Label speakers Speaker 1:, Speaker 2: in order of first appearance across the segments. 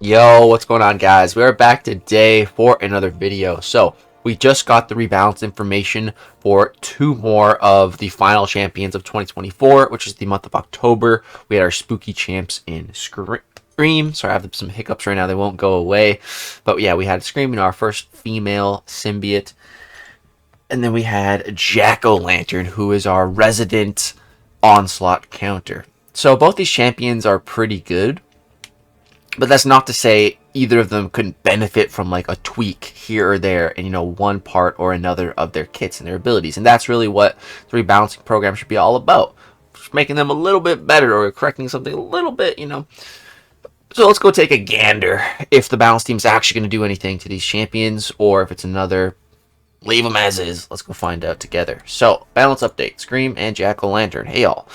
Speaker 1: Yo, what's going on, guys? We are back today for another video. So we just got the rebalance information for two more of the final champions of 2024, which is the month of October. We had our spooky champs in Scream. Sorry, I have some hiccups right now. They won't go away. But yeah, we had Scream, our first female symbiote. And then we had JackO'Lantern, who is our resident onslaught counter. So both these champions are pretty good. But that's not to say either of them couldn't benefit from like a tweak here or there in, one part or another of their kits and their abilities. And that's really what the rebalancing program should be all about. Just making them a little bit better or correcting something a little bit, So let's go take a gander if the balance team's actually going to do anything to these champions or if it's another leave them as is. Let's go find out together. So, balance update. Scream and JackO'Lantern. Hey y'all.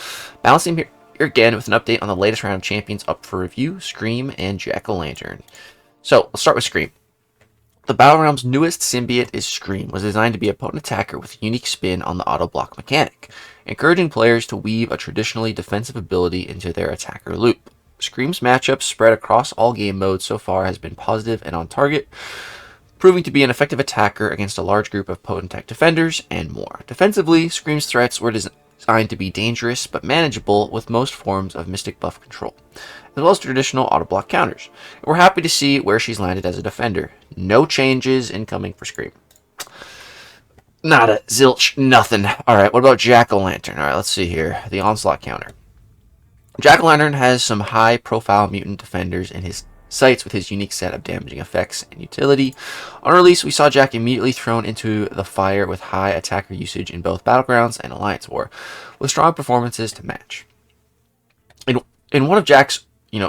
Speaker 1: Balance team here again with an update on the latest round of champions up for review, Scream and JackO'Lantern. So, let's start with Scream. The Battle Realm's newest symbiote is Scream, was designed to be a potent attacker with a unique spin on the auto block mechanic, encouraging players to weave a traditionally defensive ability into their attacker loop. Scream's matchups spread across all game modes so far has been positive and on target, proving to be an effective attacker against a large group of potent tech defenders and more. Defensively, Scream's threats were designed to be dangerous but manageable with most forms of Mystic buff control, as well as traditional auto-block counters. And we're happy to see where she's landed as a defender. No changes incoming for Scream. Nada, zilch, nothing. Alright, what about JackO'Lantern? Alright, let's see here. The onslaught counter. JackO'Lantern has some high-profile mutant defenders in his sights with his unique set of damaging effects and utility. On release, we saw Jack immediately thrown into the fire with high attacker usage in both Battlegrounds and Alliance War, with strong performances to match. In one of Jack's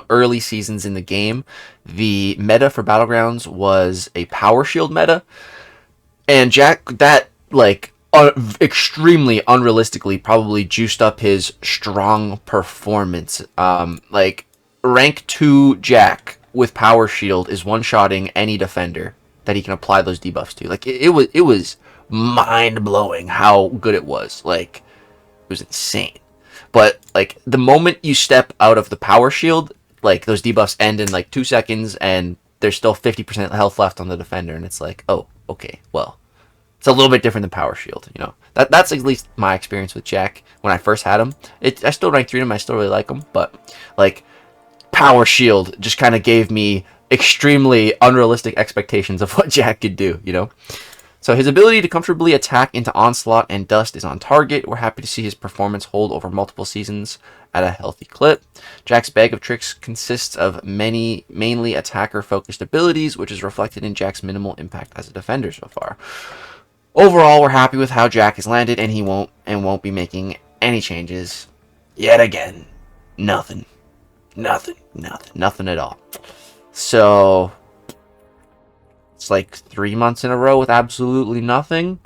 Speaker 1: early seasons in the game, the meta for Battlegrounds was a power shield meta, and Jack, that extremely unrealistically probably juiced up his strong performance. Rank 2 Jack with power shield is one-shotting any defender that he can apply those debuffs to. It was mind-blowing how good it was. It was insane. But the moment you step out of the power shield, those debuffs end in 2 seconds and there's still 50% health left on the defender, and it's oh, okay, well, it's a little bit different than power shield, That's at least my experience with Jack when I first had him. I still rank 3 him, I still really like him, but power shield just kind of gave me extremely unrealistic expectations of what Jack could do, So his ability to comfortably attack into Onslaught and Dust is on target. We're happy to see his performance hold over multiple seasons at a healthy clip. Jack's bag of tricks consists of mainly attacker-focused abilities, which is reflected in Jack's minimal impact as a defender so far. Overall, we're happy with how Jack has landed, and he won't be making any changes yet again. Nothing at all. So it's 3 months in a row with absolutely nothing.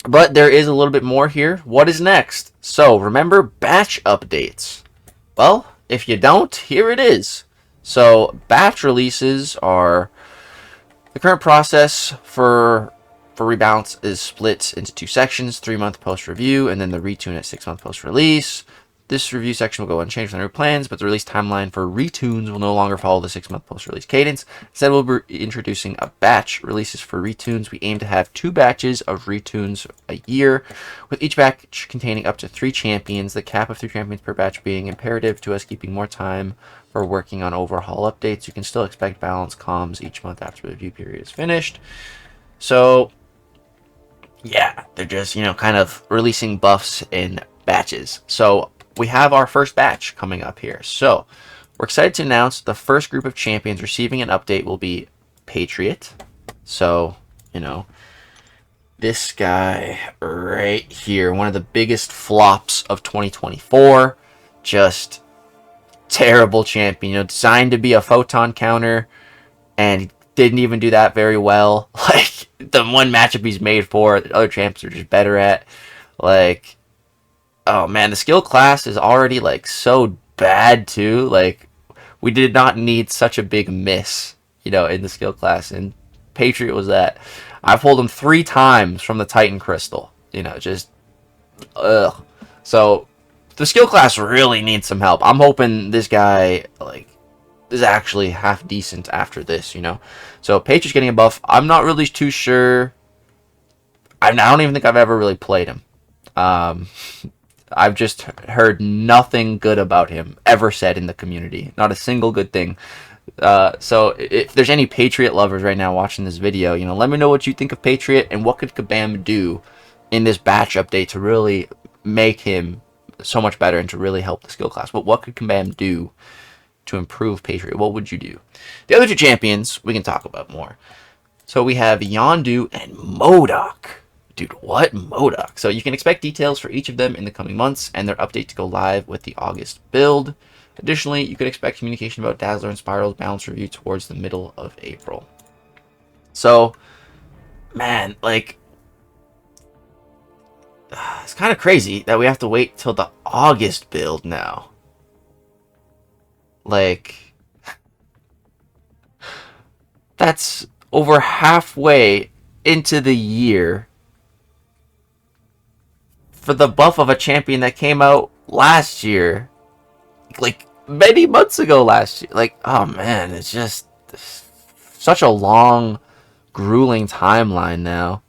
Speaker 1: But there is a little bit more here. What is next? So remember batch updates. Well, if you don't, here it is. So batch releases are the current process for rebalance is split into 2 sections: 3-month post review and then the retune at 6-month post release. This review section will go unchanged with new plans, but the release timeline for retunes will no longer follow the 6-month post-release cadence. Instead, we'll be introducing a batch releases for retunes. We aim to have 2 batches of retunes a year, with each batch containing up to 3 champions, the cap of 3 champions per batch being imperative to us keeping more time for working on overhaul updates. You can still expect balance comms each month after the review period is finished. So, yeah, they're just, kind of releasing buffs in batches. So, we have our first batch coming up here. So, we're excited to announce the first group of champions receiving an update will be Patriot. So, this guy right here, one of the biggest flops of 2024. Just terrible champion, designed to be a photon counter, and he didn't even do that very well. The one matchup he's made for, the other champs are just better at. Oh man, the skill class is already so bad too. We did not need such a big miss, in the skill class, and Patriot was that. I've pulled him 3 times from the Titan Crystal. Just ugh. So the skill class really needs some help. I'm hoping this guy is actually half decent after this, you know. So Patriot's getting a buff. I'm not really too sure. I don't even think I've ever really played him. I've just heard nothing good about him ever said in the community. Not a single good thing. So if there's any Patriot lovers right now watching this video, you know, let me know what you think of Patriot and what could Kabam do in this batch update to really make him so much better and to really help the skill class. But what could Kabam do to improve Patriot? What would you do? The other two champions we can talk about more. So we have Yondu and MCOC. Dude, what? MCOC. So you can expect details for each of them in the coming months and their update to go live with the August build. Additionally, you could expect communication about Dazzler and Spiral's balance review towards the middle of April. So, man, like, it's kind of crazy that we have to wait till the August build now. Like, that's over halfway into the year for the buff of a champion that came out last year. Like, many months ago last year. Like, oh man, it's just such a long, grueling timeline now.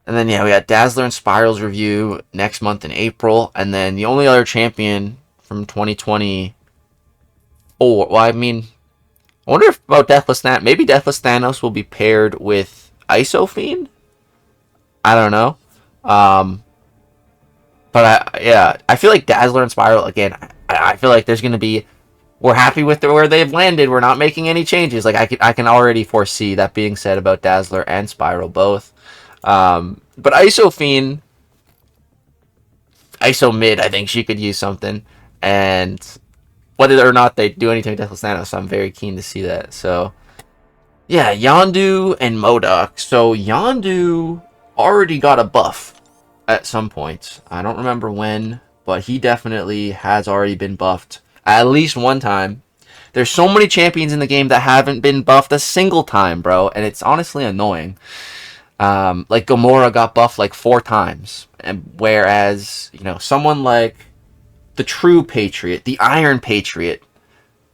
Speaker 1: And then, yeah, we got Dazzler and Spiral's review next month in April. And then the only other champion from 2024... Well, I mean, I wonder if about Deathless Thanos. Maybe Deathless Thanos will be paired with Isofiend? I don't know. But I feel like Dazzler and Spiral, again, I feel like there's going to be, we're happy with where they've landed. We're not making any changes. Like, I can already foresee that being said about Dazzler and Spiral both. But Isofiend, Iso mid, I think she could use something. And whether or not they do anything with Deathless Thanos, I'm very keen to see that. So, yeah, Yondu and MCOC. So, Yondu already got a buff at some point. I don't remember when, but he definitely has already been buffed at least one time. There's so many champions in the game that haven't been buffed a single time, bro, and it's honestly annoying. Like Gamora got buffed like 4 times, and whereas, you know, someone like the true Patriot, the Iron Patriot,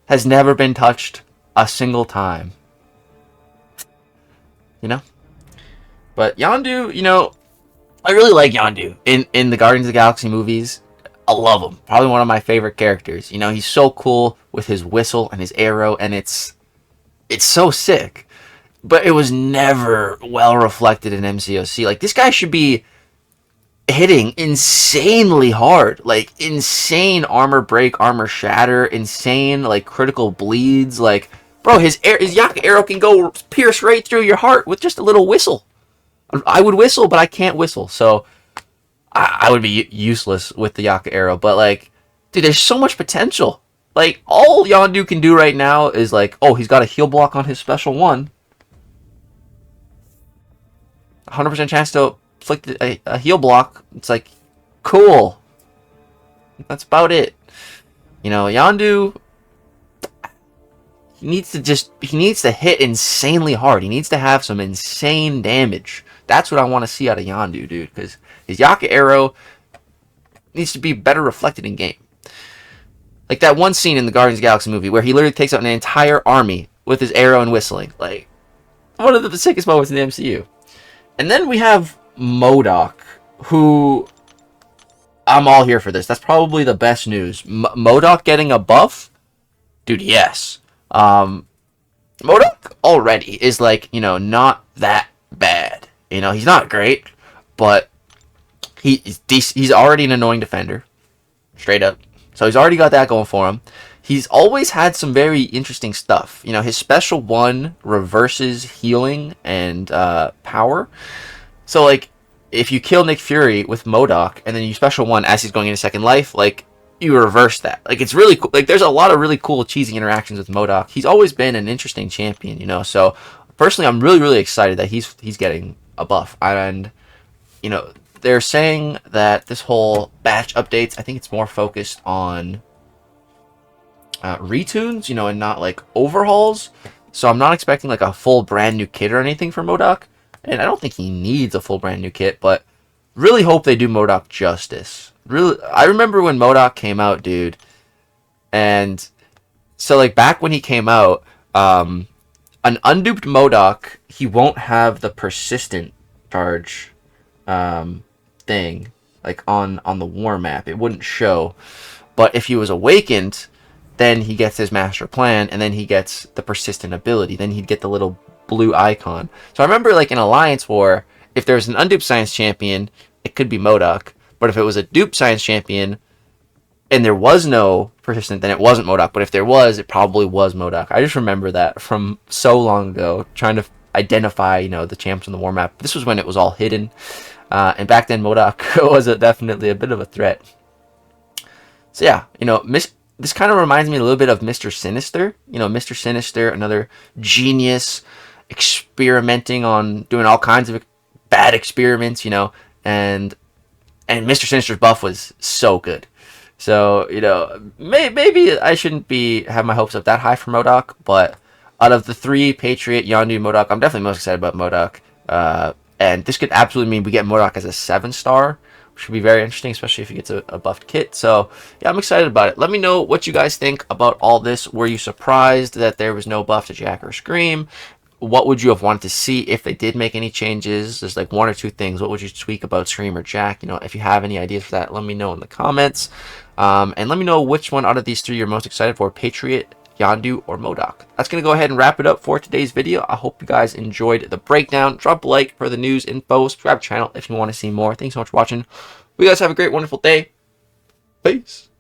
Speaker 1: has never been touched a single time. You know? But Yondu, you know, I really like Yondu in the Guardians of the Galaxy movies. I love him. Probably one of my favorite characters. You know, he's so cool with his whistle and his arrow, and it's so sick. But it was never well reflected in MCOC. Like, this guy should be hitting insanely hard. Like, insane armor break, armor shatter, insane, like, critical bleeds. Like, bro, his Yaka arrow can go pierce right through your heart with just a little whistle. I would whistle, but I can't whistle. So, I would be useless with the Yaka arrow. But, like, dude, there's so much potential. Like, all Yondu can do right now is, like, oh, he's got a heal block on his special one. 100% chance to inflict a heal block. It's like, cool. That's about it. You know, Yondu, he needs to hit insanely hard. He needs to have some insane damage. That's what I want to see out of Yondu, dude. Because his Yaka arrow needs to be better reflected in game. Like that one scene in the Guardians of the Galaxy movie where he literally takes out an entire army with his arrow and whistling. Like, one of the sickest moments in the MCU. And then we have MCOC, who, I'm all here for this. That's probably the best news. MCOC getting a buff? Dude, yes. MCOC already is, like, you know, not that bad. You know, he's not great, but he's already an annoying defender. Straight up. So he's already got that going for him. He's always had some very interesting stuff. You know, his special one reverses healing and power. So, like, if you kill Nick Fury with MCOC and then you special one as he's going into second life, like, you reverse that. Like, it's really cool. Like, there's a lot of really cool cheesy interactions with MCOC. He's always been an interesting champion, you know. So, personally, I'm really, really excited that he's getting a buff. And, you know, they're saying that this whole batch updates, I think it's more focused on retunes, you know, and not like overhauls. So I'm not expecting like a full brand new kit or anything for MCOC, and I don't think he needs a full brand new kit, but really hope they do MCOC justice. Really, I remember when MCOC came out, dude, and So like back when he came out, an unduped MODOK, he won't have the persistent charge thing like on the war map. It wouldn't show. But if he was awakened, then he gets his master plan, and then he gets the persistent ability. Then he'd get the little blue icon. So I remember like in Alliance War, if there was an unduped science champion, it could be MODOK. But if it was a duped science champion and there was no persistent, then it wasn't MODOK. But if there was, it probably was MODOK. I just remember that from so long ago, trying to identify, you know, the champs on the war map. This was when it was all hidden. And back then, MODOK was definitely a bit of a threat. So yeah, you know, this kind of reminds me a little bit of Mr. Sinister. You know, Mr. Sinister, another genius, experimenting on doing all kinds of bad experiments, you know, and Mr. Sinister's buff was so good. So, you know, maybe I shouldn't have my hopes up that high for MODOK, but out of the three, Patriot, Yondu, MODOK, I'm definitely most excited about MODOK. And this could absolutely mean we get MODOK as a 7-star, which would be very interesting, especially if he gets a buffed kit. So, yeah, I'm excited about it. Let me know what you guys think about all this. Were you surprised that there was no buff to Jack or Scream? What would you have wanted to see if they did make any changes? There's like 1 or 2 things. What would you tweak about Scream or Jack? You know, if you have any ideas for that, let me know in the comments. And let me know which one out of these 3 you're most excited for, Patriot, Yondu, or MODOK. That's going to go ahead and wrap it up for today's video. I hope you guys enjoyed the breakdown. Drop a like for the news info. Subscribe to the channel if you want to see more. Thanks so much for watching. You guys have a great, wonderful day. Peace.